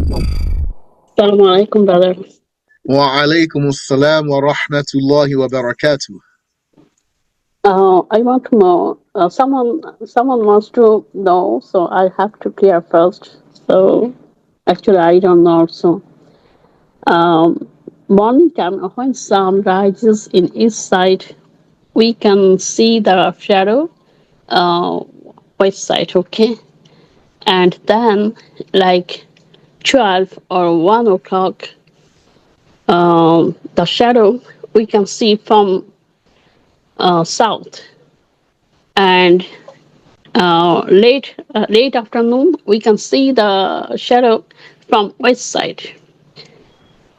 Assalamu alaikum, brother. Wa alaykum assalam wa rahmatullahi wa barakatuh. I want to know. Someone wants to know, so I have to clear first. So actually, I don't know. So um, morning time when sun rises in east side, we can see the shadow uh, west side. Okay, and then like 12 or 1 o'clock, the shadow we can see from south, and late afternoon we can see the shadow from west side,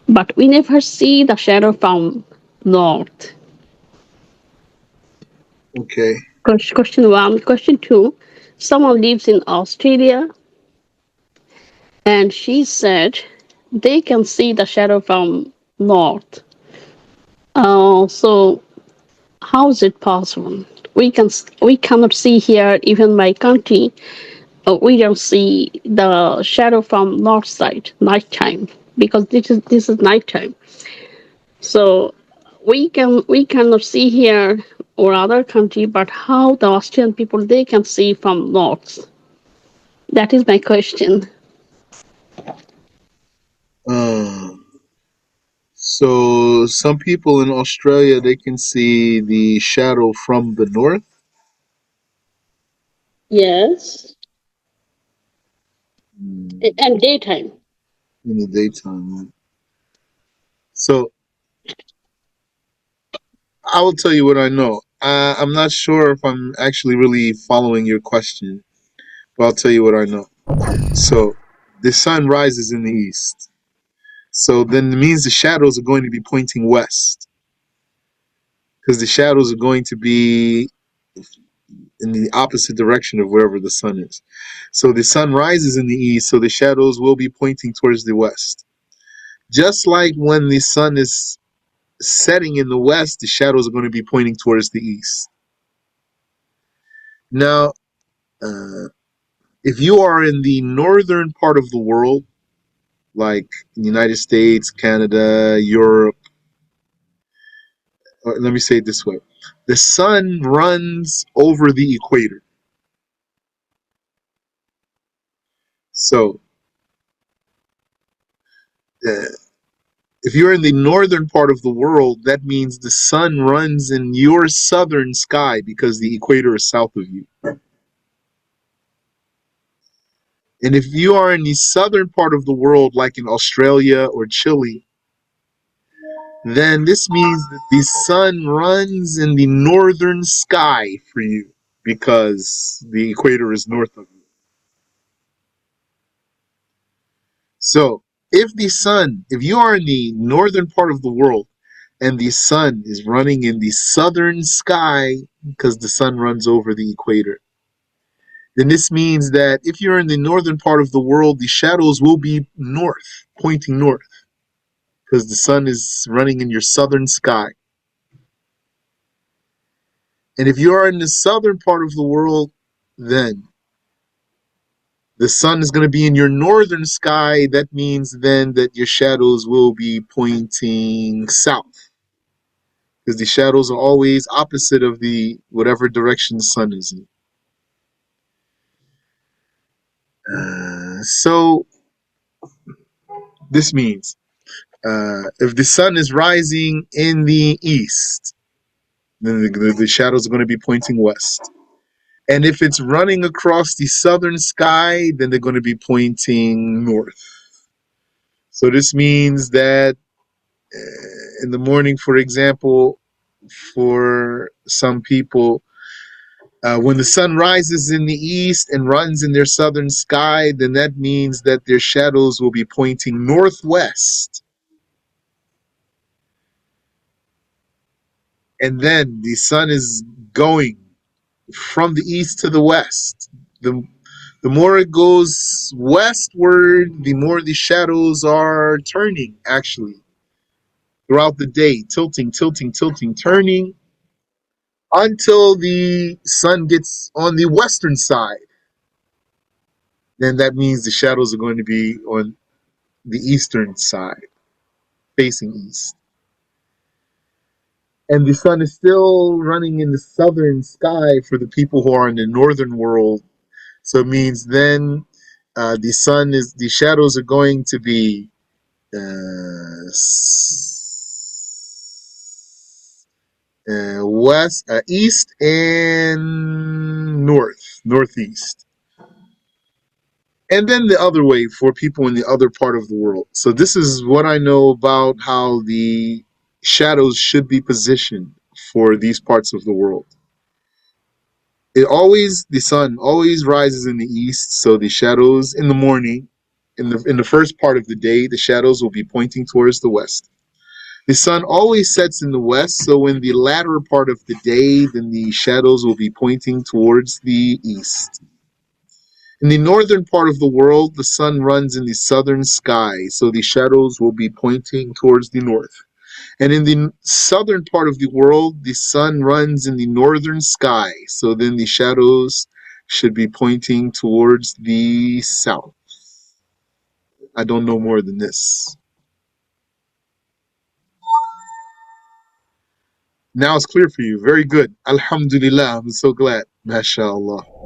but we never see the shadow from north. Okay. Question one. Question two. Someone lives in Australia, and she said they can see the shadow from north. So how is it possible? We cannot see here. Even my country, we don't see the shadow from north side nighttime, because this is nighttime. So we cannot see here or other country, but how the Austrian people they can see from north? That is my question. Uh, so some people in Australia they can see the shadow from the north Yes, in and daytime. the daytime. So I will tell you what I know. I'm not sure if I'm actually really following your question, but I'll tell you what I know. So the sun rises in the east. So then it means the shadows are going to be pointing west because the shadows are going to be in the opposite direction of wherever the sun is. So the sun rises in the east, so the shadows will be pointing towards the west. Just like when the sun is setting in the west, the shadows are going to be pointing towards the east. Now, uh, if you are in the northern part of the world, like the United States, Canada, Europe, or let me say it this way, the sun runs over the equator. So, uh, if you're in the northern part of the world, that means the sun runs in your southern sky because the equator is south of you. And if you are in the southern part of the world, like in Australia or Chile, then this means that the sun runs in the northern sky for you because the equator is north of you. So, if you are in the northern part of the world and the sun is running in the southern sky because the sun runs over the equator, then this means that if you're in the northern part of the world, the shadows will be north, pointing north, because the sun is running in your southern sky. And if you are in the southern part of the world, then the sun is going to be in your northern sky. That means then that your shadows will be pointing south, because the shadows are always opposite of the whatever direction the sun is in. So this means if the sun is rising in the east, then the shadows are going to be pointing west. And if it's running across the southern sky, then they're going to be pointing north. So this means that in the morning, for example, for some people, when the sun rises in the east and runs in their southern sky, then that means that their shadows will be pointing northwest. And then the sun is going from the east to the west. The more it goes westward, the more the shadows are turning, actually, throughout the day, tilting, tilting, tilting, turning until the sun gets on the western side. Then that means the shadows are going to be on the eastern side, facing east. And the sun is still running in the southern sky for the people who are in the northern world. So it means then the shadows are going to be uh, east and northeast. And then the other way for people in the other part of the world. So this is what I know about how the shadows should be positioned for these parts of the world. The sun always rises in the east, so the shadows in the morning, in the first part of the day, the shadows will be pointing towards the west. The sun always sets in the west, so in the latter part of the day, then the shadows will be pointing towards the east. In the northern part of the world, the sun runs in the southern sky, so the shadows will be pointing towards the north. And in the southern part of the world, the sun runs in the northern sky, so then the shadows should be pointing towards the south. I don't know more than this. Now it's clear for you. Very good. Alhamdulillah. I'm so glad. MashaAllah.